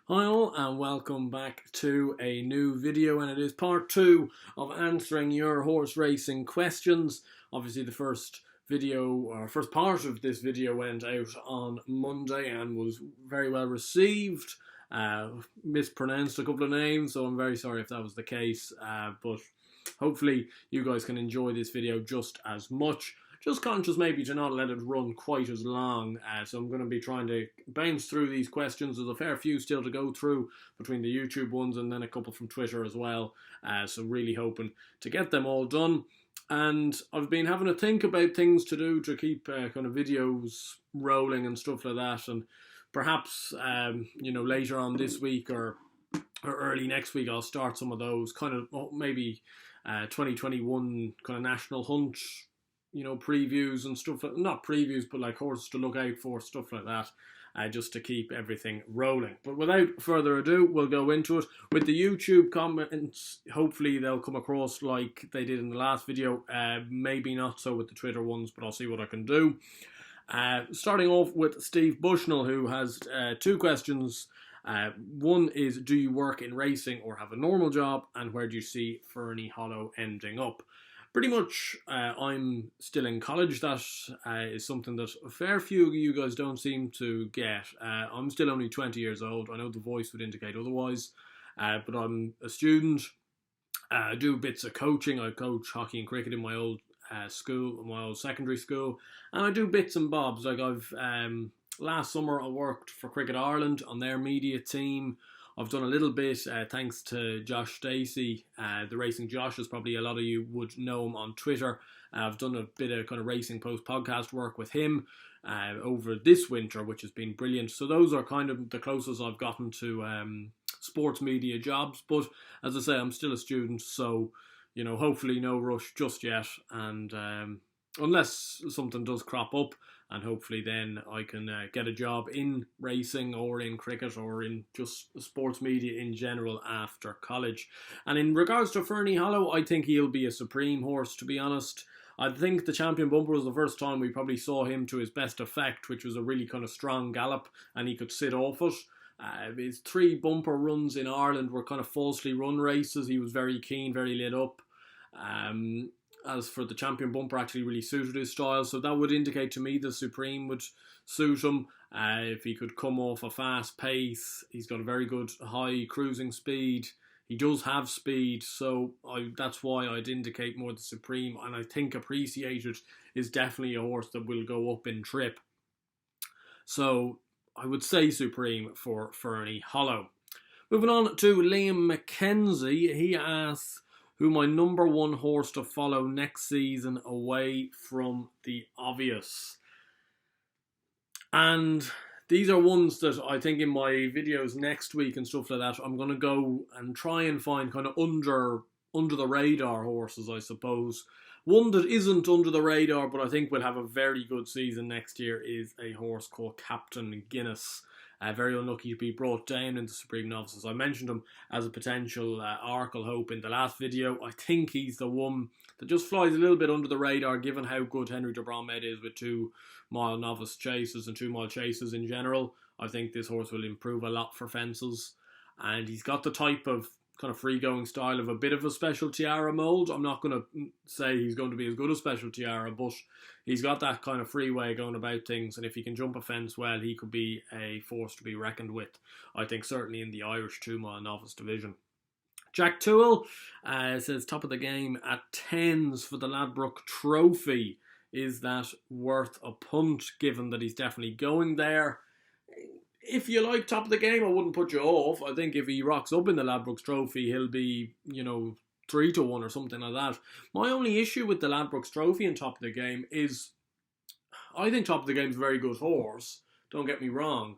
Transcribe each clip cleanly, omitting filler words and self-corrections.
Hi all and welcome back to a new video, and it is part 2 of answering your horse racing questions. Obviously the first part of this video went out on Monday and was very well received. Mispronounced a couple of names, so I'm very sorry if that was the case, but hopefully you guys can enjoy this video just as much. Just conscious maybe to not let it run quite as long, so I'm going to be trying to bounce through these questions. There's a fair few still to go through between the YouTube ones and then a couple from Twitter as well, so really hoping to get them all done. And I've been having to think about things to do to keep kind of videos rolling and stuff like that, and perhaps later on this week or early next week I'll start some of those kind of maybe 2021 kind of national hunt previews and stuff, not previews, but like horses to look out for, stuff like that, just to keep everything rolling. But without further ado, we'll go into it. With the YouTube comments, hopefully they'll come across like they did in the last video, maybe not so with the Twitter ones, but I'll see what I can do. Starting off with Steve Bushnell, who has two questions. One is, do you work in racing or have a normal job, and where do you see Fernie Hollow ending up? Pretty much, I'm still in college. That is something that a fair few of you guys don't seem to get. I'm still only 20 years old. I know the voice would indicate otherwise, but I'm a student. I do bits of coaching. I coach hockey and cricket in my old school, my old secondary school, and I do bits and bobs. Like last summer I worked for Cricket Ireland on their media team. I've done a little bit, thanks to Josh Stacey, the Racing Josh, as probably a lot of you would know him on Twitter. I've done a bit of kind of Racing Post podcast work with him over this winter, which has been brilliant. So those are kind of the closest I've gotten to sports media jobs. But as I say, I'm still a student, so hopefully no rush just yet. And unless something does crop up, and hopefully then I can get a job in racing or in cricket or in just sports media in general after college. And in regards to Fernie Hollow, I think he'll be a supreme horse, to be honest. I think the Champion Bumper was the first time we probably saw him to his best effect, which was a really kind of strong gallop, and he could sit off it. His 3 bumper runs in Ireland were kind of falsely run races. He was very keen, very lit up. As for the Champion Bumper, actually really suited his style, so that would indicate to me the Supreme would suit him. If he could come off a fast pace, he's got a very good high cruising speed. He does have speed, so that's why I'd indicate more the Supreme, and I think Appreciated is definitely a horse that will go up in trip. So I would say Supreme for Fernie Hollow. Moving on to Liam Mackenzie, he asks who my number 1 horse to follow next season away from the obvious. And these are ones that I think in my videos next week and stuff like that, I'm going to go and try and find kind of under the radar horses, I suppose. One that isn't under the radar, but I think will have a very good season next year, is a horse called Captain Guinness. Very unlucky to be brought down into Supreme Novices. I mentioned him as a potential Arkle Hope in the last video. I think he's the one that just flies a little bit under the radar, given how good Henry de Bromhead is with 2-mile novice chases and 2-mile chases in general. I think this horse will improve a lot for fences, and he's got the type of kind of free-going style of a bit of a Special Tiara mould. I'm not going to say he's going to be as good as Special Tiara, but he's got that kind of free way going about things, and if he can jump a fence well, he could be a force to be reckoned with, I think, certainly in the Irish 2-mile novice division. Jack Toole says, top of the game at 10s for the Ladbroke Trophy. Is that worth a punt, given that he's definitely going there? If you like top of the game, I wouldn't put you off. I think if he rocks up in the Ladbrokes Trophy, he'll be, 3-1 or something like that. My only issue with the Ladbrokes Trophy and top of the game is, I think top of the game's a very good horse. Don't get me wrong.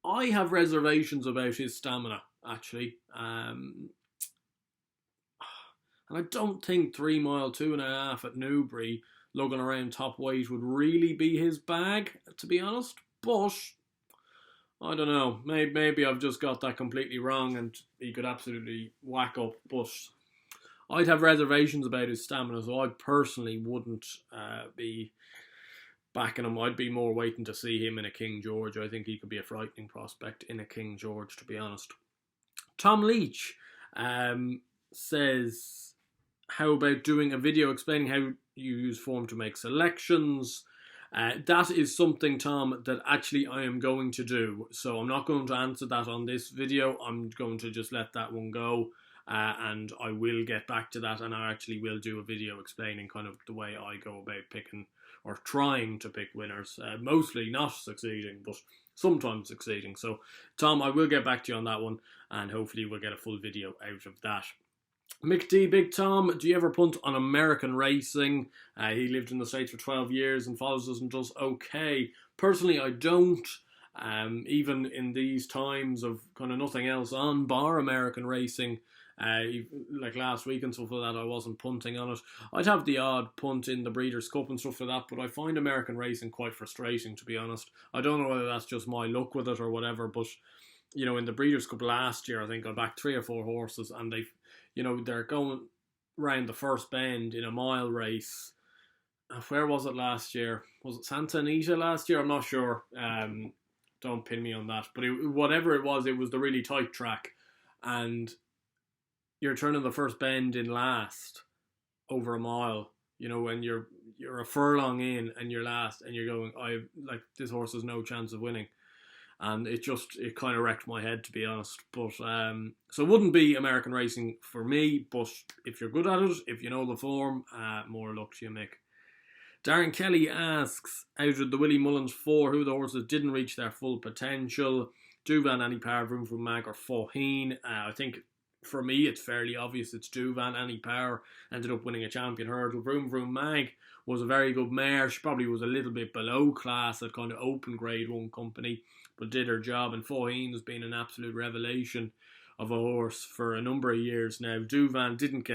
I have reservations about his stamina, actually. And I don't think 3 mile, 2.5 at Newbury, lugging around top weight would really be his bag, to be honest. But I don't know, maybe I've just got that completely wrong and he could absolutely whack up, but I'd have reservations about his stamina, so I personally wouldn't be backing him. I'd be more waiting to see him in a King George. I think he could be a frightening prospect in a King George, to be honest. Tom Leach says, how about doing a video explaining how you use form to make selections? That is something, Tom, that actually I am going to do. So I'm not going to answer that on this video. I'm going to just let that one go. And I will get back to that, and I actually will do a video explaining kind of the way I go about picking or trying to pick winners. Mostly not succeeding, but sometimes succeeding. So, Tom, I will get back to you on that one, and hopefully we'll get a full video out of that. Mick D, Big Tom, do you ever punt on American racing? He lived in the States for 12 years and follows us and does okay. Personally, I don't. Even in these times of kind of nothing else on, bar American racing, like last week and stuff like that, I wasn't punting on it. I'd have the odd punt in the Breeders' Cup and stuff like that, but I find American racing quite frustrating, to be honest. I don't know whether that's just my luck with it or whatever, but, you know, in the Breeders' Cup last year, I think I backed 3 or 4 horses, and they, you know, they're going round the first bend in a mile race. Where was it last year? Was it Santa Anita last year? I'm not sure. Don't pin me on that. But whatever it was the really tight track. And you're turning the first bend in last over a mile. You know, when you're a furlong in and you're last and you're going, this horse has no chance of winning. And it kind of wrecked my head, to be honest. But so it wouldn't be American racing for me. But if you're good at it, if you know the form, more luck to you, Mick. Darren Kelly asks, out of the Willie Mullins 4, who the horses didn't reach their full potential? Duvan, Annie Power, Vroom Vroom Mag or Faugheen? I think for me it's fairly obvious it's Duvan. Annie Power ended up winning a champion hurdle. Vroom Vroom Mag was a very good mare. She probably was a little bit below class at kind of open grade 1 company, but did her job. And Faugheen has been an absolute revelation of a horse for a number of years now. Duvan didn't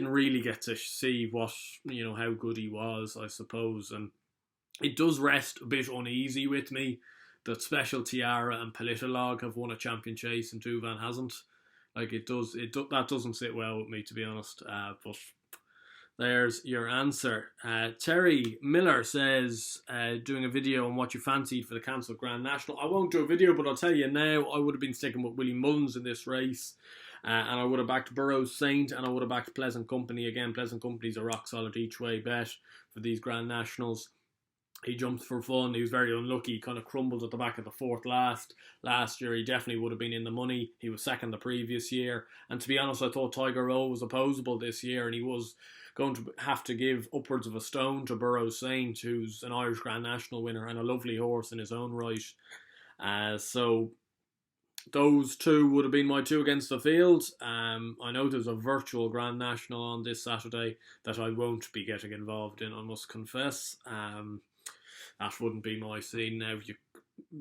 really get to see what, you know, how good he was, I suppose. And it does rest a bit uneasy with me that Special Tiara and Politolog have won a champion chase and Duvan hasn't. Like, that doesn't sit well with me, to be honest. But there's your answer. Terry Miller says, doing a video on what you fancied for the cancelled Grand National. I won't do a video, but I'll tell you now, I would have been sticking with Willie Mullins in this race. And I would have backed Burroughs Saint, and I would have backed Pleasant Company. Again, Pleasant Company's a rock solid each way bet for these Grand Nationals. He jumped for fun. He was very unlucky. He kind of crumbled at the back of the 4th last year. He definitely would have been in the money. He was 2nd the previous year. And to be honest, I thought Tiger Row was opposable this year, and he was going to have to give upwards of a stone to Burroughs Saint, who's an Irish Grand National winner and a lovely horse in his own right. So those 2 would have been my 2 against the field. I know there's a virtual Grand National on this Saturday that I won't be getting involved in, I must confess. That wouldn't be my scene now. You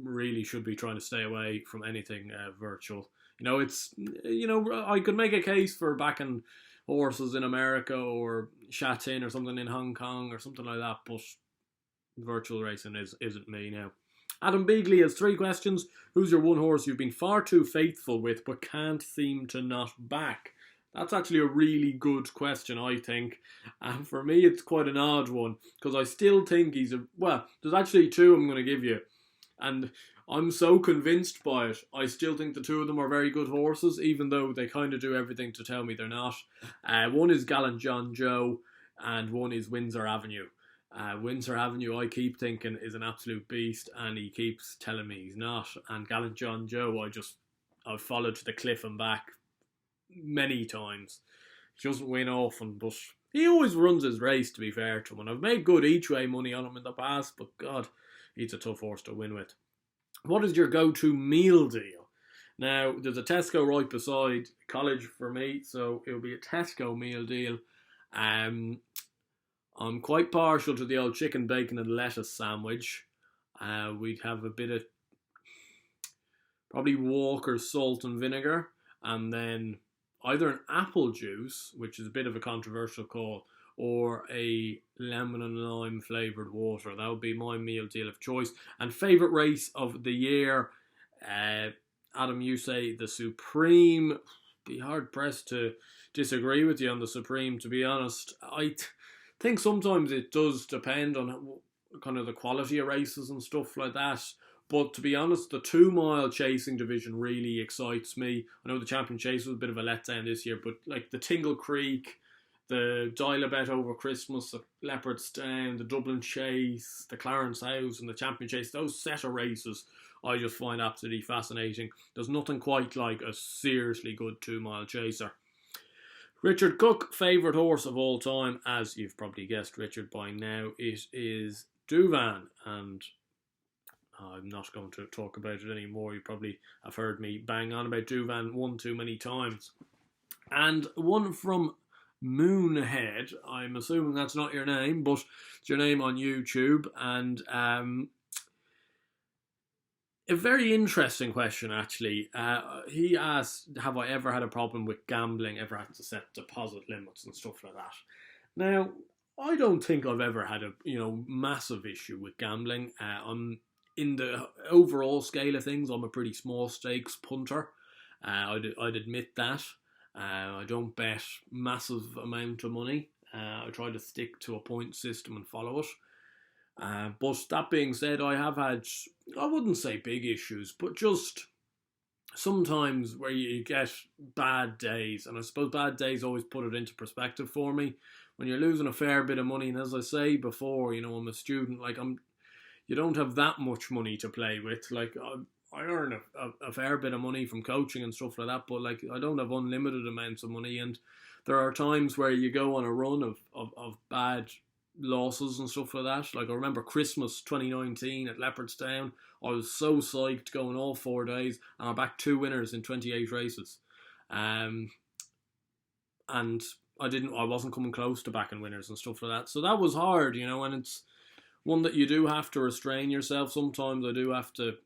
really should be trying to stay away from anything virtual. You know, I could make a case for backing horses in America or Shatin or something in Hong Kong or something like that, but virtual racing isn't me now. Adam Beagley has 3 questions. Who's your one horse you've been far too faithful with but can't seem to not back? That's actually a really good question, I think. And for me, it's quite an odd one, because I still think there's actually 2 I'm going to give you. And I'm so convinced by it. I still think the 2 of them are very good horses, even though they kind of do everything to tell me they're not. One is Gallant John Joe, and one is Windsor Avenue. Windsor Avenue, I keep thinking, is an absolute beast, and he keeps telling me he's not. And Gallant John Joe, I've followed to the cliff and back many times. He doesn't win often, but he always runs his race, to be fair to him. And I've made good each way money on him in the past, but God, he's a tough horse to win with. What is your go-to meal deal? Now, there's a Tesco right beside college for me, so it'll be a Tesco meal deal. I'm quite partial to the old chicken, bacon and lettuce sandwich. We'd have a bit of probably Walker's salt and vinegar, and then either an apple juice, which is a bit of a controversial call, or a lemon and lime flavoured water. That would be my meal deal of choice. And favourite race of the year, Adam, you say the Supreme. Be hard pressed to disagree with you on the Supreme, to be honest. think sometimes it does depend on kind of the quality of races and stuff like that. But to be honest, the 2 mile chasing division really excites me. I know the Champion Chase was a bit of a letdown this year, but like the Tingle Creek, the Dial-A-Bet over Christmas, the Leopard's Down, the Dublin Chase, the Clarence House and the Champion Chase, those set of races I just find absolutely fascinating. There's nothing quite like a seriously good 2 mile chaser. Richard Cook, favourite horse of all time, as you've probably guessed, Richard, by now, it is Douvan, and I'm not going to talk about it anymore. You probably have heard me bang on about Douvan one too many times. And one from Moonhead, I'm assuming that's not your name, but it's your name on YouTube, and a very interesting question, actually. He asked, have I ever had a problem with gambling, ever had to set deposit limits and stuff like that? Now, I don't think I've ever had a massive issue with gambling. I'm in the overall scale of things, I'm a pretty small stakes punter. I'd admit that. I don't bet massive amount of money. I try to stick to a point system and follow it. But that being said, I have had, I wouldn't say big issues, but just sometimes where you get bad days. And I suppose bad days always put it into perspective for me. When you're losing a fair bit of money, and as I say before, I'm a student, you don't have that much money to play with. Like, I earn a fair bit of money from coaching and stuff like that, but I don't have unlimited amounts of money, and there are times where you go on a run of bad losses and stuff like that. Like, I remember Christmas 2019 at Leopardstown, I was so psyched going all 4 days, and I backed 2 winners in 28 races. And I wasn't coming close to backing winners and stuff like that. So that was hard, and it's one that you do have to restrain yourself. Sometimes I do have to,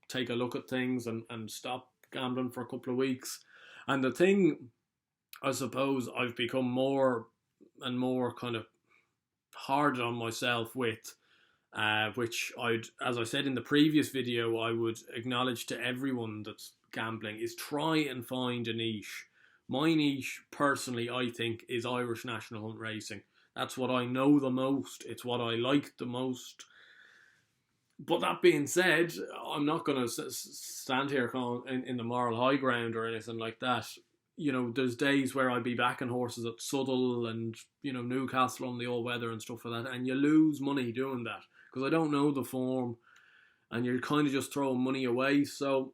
take a look at things and stop gambling for a couple of weeks. And the thing, I suppose, I've become more and more kind of hard on myself with, which as I said in the previous video, I would acknowledge to everyone that's gambling, is try and find a niche. My niche, personally, I think, is Irish National Hunt Racing. That's what I know the most. It's what I like the most. But that being said, I'm not going to stand here in the moral high ground or anything like that. There's days where I'd be backing horses at Southall and, Newcastle on the all-weather and stuff like that, and you lose money doing that because I don't know the form and you're kind of just throwing money away. So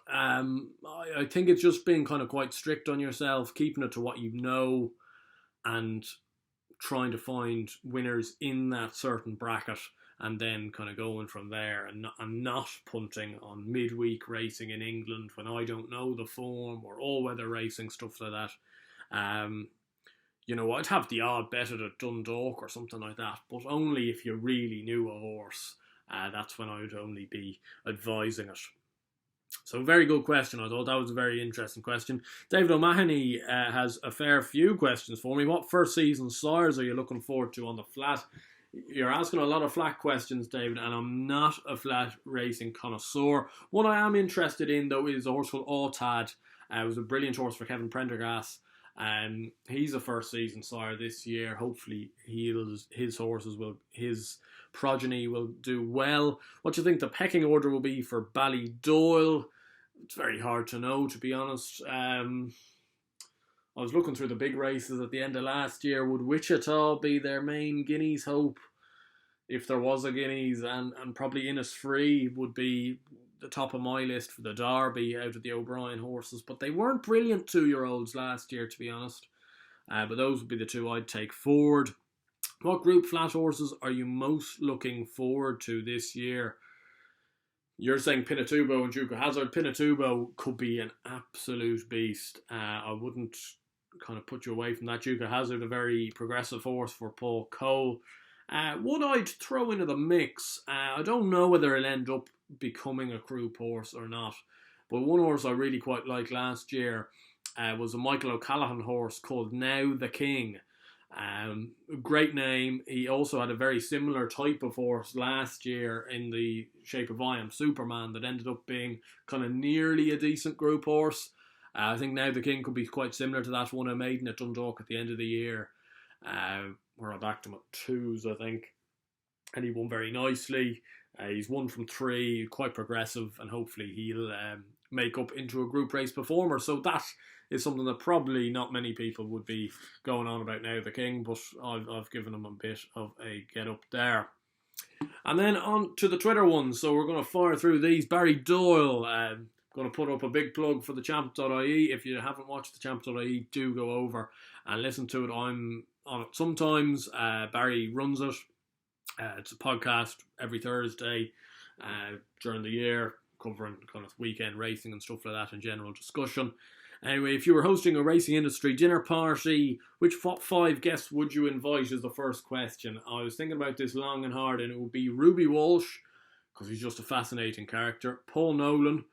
I think it's just being kind of quite strict on yourself, keeping it to what you know and trying to find winners in that certain bracket and then kind of going from there, and not punting on midweek racing in England when I don't know the form, or all-weather racing, stuff like that. I'd have the odd bet at Dundalk or something like that, but only if you really knew a horse. That's when I would only be advising it. So very good question. I thought that was a very interesting question. David O'Mahony has a fair few questions for me. What first season sires are you looking forward to on the flat? You're asking a lot of flat questions, David, and I'm not a flat racing connoisseur. One I am interested in, though, is a horse called Autad. It was a brilliant horse for Kevin Prendergast. He's a first season sire this year. Hopefully his progeny will do well. What do you think the pecking order will be for Ballydoyle? It's very hard to know, to be honest. I was looking through the big races at the end of last year. Would Wichita be their main Guineas hope, if there was a Guineas? And probably Innisfree would be the top of my list for the Derby out of the O'Brien horses. But they weren't brilliant 2-year-olds last year, to be honest. But those would be the two I'd take forward. What group flat horses are you most looking forward to this year? You're saying Pinatubo and Duke of Hazard. Pinatubo could be an absolute beast. I wouldn't kind of put you away from that. Duke of Hazard, a very progressive horse for Paul Cole. One I'd throw into the mix. I don't know whether it'll end up becoming a group horse or not. But one horse I really quite liked last year was a Michael O'Callaghan horse called Now the King. Great name. He also had a very similar type of horse last year in the shape of I Am Superman that ended up being kind of nearly a decent group horse. I think Now the King could be quite similar to that one I made at Dundalk at the end of the year. where I backed him at 2s, I think, and he won very nicely. He's 1 from 3, quite progressive, and hopefully he'll make up into a group race performer. So that is something that probably not many people would be going on about now, the King, but I've given him a bit of a get up there. And then on to the Twitter ones. So we're going to fire through these. Barry Doyle, going to put up a big plug for the champ.ie. If you haven't watched the champ.ie, do go over and listen to it. I'm on it sometimes. Barry runs it. It's a podcast every Thursday during the year, covering kind of weekend racing and stuff like that and general discussion. Anyway, if you were hosting a racing industry dinner party, which 5 guests would you invite is the first question. I was thinking about this long and hard, and it would be Ruby Walsh, because he's just a fascinating character. Paul Nolan,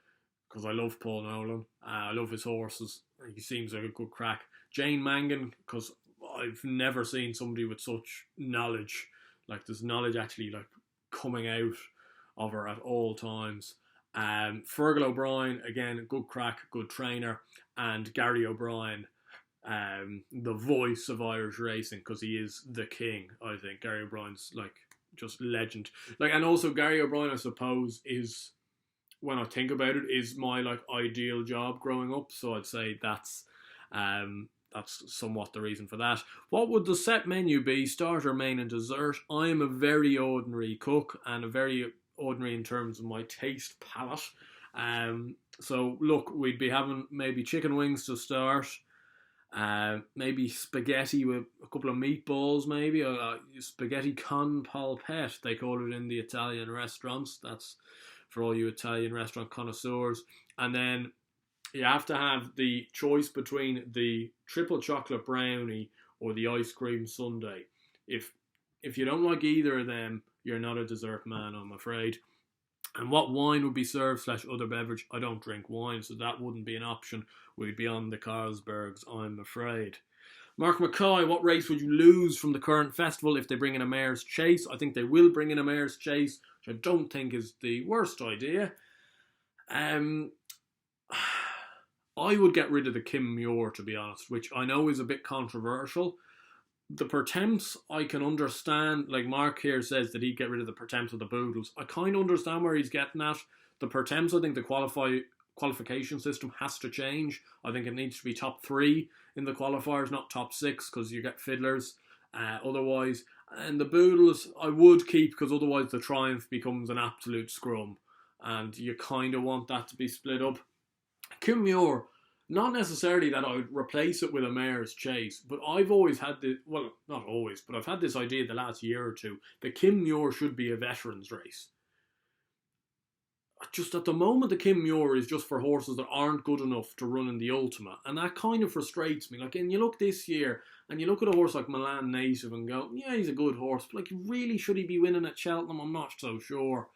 because I love Paul Nolan. I love his horses. He seems like a good crack. Jane Mangan, because I've never seen somebody with such knowledge. Like, there's knowledge actually like coming out of her at all times. Fergal O'Brien, again, good crack, good trainer. And Gary O'Brien, the voice of Irish racing, because he is the king, I think. Gary O'Brien's like just legend. Like, and also Gary O'Brien, I suppose, is, when I think about it, is my like ideal job growing up. So I'd say that's somewhat the reason for that. What would the set menu be? Starter, main and dessert. I am a very ordinary cook, and a very ordinary in terms of my taste palette. So look, we'd be having maybe chicken wings to start, maybe spaghetti with a couple of meatballs, maybe spaghetti con polpette, they call it in the Italian restaurants. That's for all you Italian restaurant connoisseurs. And then you have to have the choice between the triple chocolate brownie or the ice cream sundae. If you don't like either of them, you're not a dessert man, I'm afraid. And what wine would be served / other beverage? I don't drink wine, so that wouldn't be an option. We'd be on the Carlsbergs, I'm afraid. Mark Mackay, what race would you lose from the current festival if they bring in a Mare's Chase? I think they will bring in a Mare's Chase, which I don't think is the worst idea. I would get rid of the Kim Muir, to be honest, which I know is a bit controversial. The Pertemps, I can understand. Like Mark here says that he'd get rid of the Pertemps of the Boodles. I kind of understand where he's getting at. The Pertemps, I think the qualification system has to change. I think it needs to be top 3 in the qualifiers, not top 6, because you get fiddlers otherwise. And the Boodles, I would keep, because otherwise the Triumph becomes an absolute scrum. And you kind of want that to be split up. Kim Muir, not necessarily that I would replace it with a Mare's Chase, but I've always had this, well, not always, but I've had this idea the last year or two that Kim Muir should be a veterans race. Just at the moment, the Kim Muir is just for horses that aren't good enough to run in the Ultima, and that kind of frustrates me. Like, and you look this year, and you look at a horse like Milan Native and go, yeah, he's a good horse, but like, really, should he be winning at Cheltenham? I'm not so sure.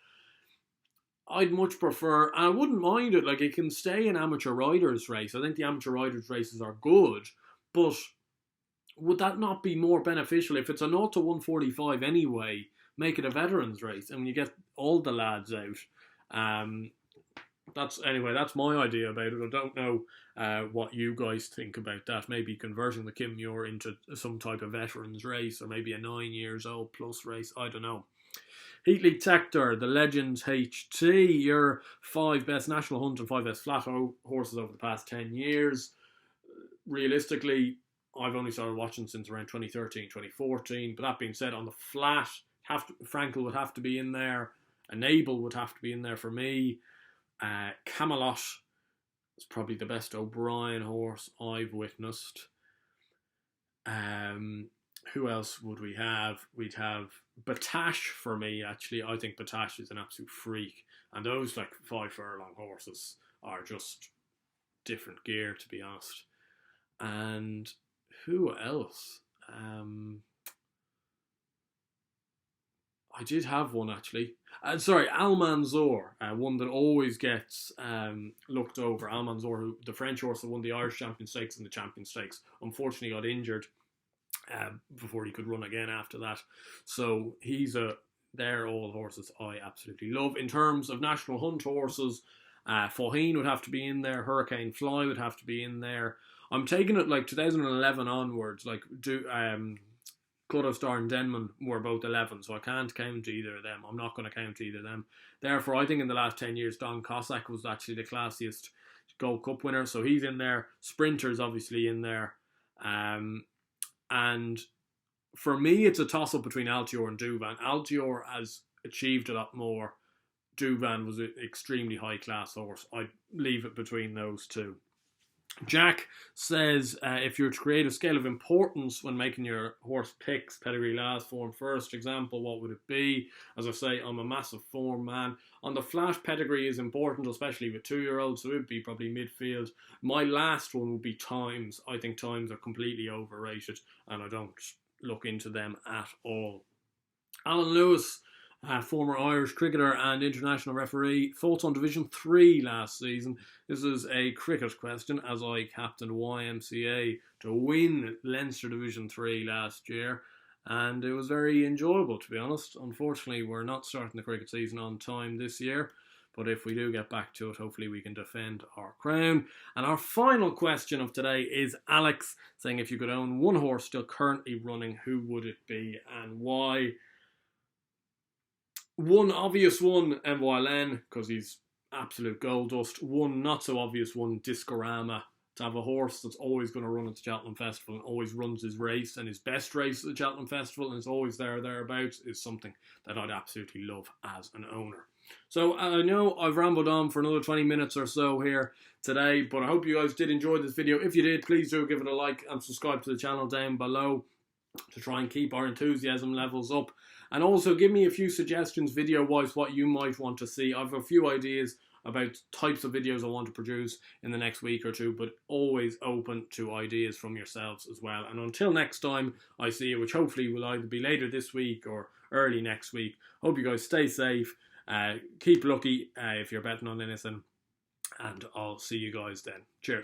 I'd much prefer, and I wouldn't mind it, like it can stay an amateur riders race. I think the amateur riders races are good, but would that not be more beneficial if it's a 0 to 145 anyway? Make it a veterans race, and when you get all the lads out. That's my idea about it. I don't know what you guys think about that. Maybe converting the Kim Muir into some type of veterans race, or maybe a 9 years old plus race. I don't know. Heatley Tector, the Legends HT, your 5 best national hunt and 5 best flat horses over the past 10 years. Realistically, I've only started watching since around 2013, 2014. But that being said, on the flat, Frankel would have to be in there. Enable would have to be in there for me. Camelot is probably the best O'Brien horse I've witnessed. Who else would we have? We'd have Batash for me, actually. I think Batash is an absolute freak. And those, like, 5 furlong horses are just different gear, to be honest. And who else? I did have one, actually. Almanzor, one that always gets looked over. Almanzor, the French horse that won the Irish Champion Stakes and the Champion Stakes, unfortunately got injured before he could run again after that. So they're all horses I absolutely love. In terms of national hunt horses, Faugheen would have to be in there. Hurricane Fly would have to be in there. I'm taking it like 2011 onwards. Like Cuddestar and Denman were both 11, so I can't count either of them. I'm not going to count either of them. Therefore, I think in the last 10 years, Don Cossack was actually the classiest Gold Cup winner, so he's in there. Sprinter's obviously in there. And for me, it's a toss-up between Altior and Douvan. Altior has achieved a lot more. Douvan was an extremely high-class horse. I'd leave it between those two. Jack says, if you're to create a scale of importance when making your horse picks, pedigree, last, form, first example, what would it be? As I say, I'm a massive form man. On the flat, pedigree is important, especially with 2-year-olds, so it would be probably midfield. My last one would be times. I think times are completely overrated, and I don't look into them at all. Alan Lewis, former Irish cricketer and international referee, thoughts on Division 3 last season. This is a cricket question, as I captained YMCA to win Leinster Division 3 last year, and it was very enjoyable, to be honest. Unfortunately, we're not starting the cricket season on time this year, but if we do get back to it, hopefully we can defend our crown. And our final question of today is Alex saying, if you could own one horse still currently running, who would it be and why? One obvious one, MYLN, because he's absolute gold dust. One not so obvious one, Discorama. To have a horse that's always going to run at the Cheltenham Festival and always runs his race and his best race at the Cheltenham Festival and is always thereabouts is something that I'd absolutely love as an owner. So I know I've rambled on for another 20 minutes or so here today, but I hope you guys did enjoy this video. If you did, please do give it a like and subscribe to the channel down below to try and keep our enthusiasm levels up. And also give me a few suggestions video-wise what you might want to see. I have a few ideas about types of videos I want to produce in the next week or two, but always open to ideas from yourselves as well. And until next time I see you, which hopefully will either be later this week or early next week, hope you guys stay safe, keep lucky if you're betting on anything, and I'll see you guys then. Cheers.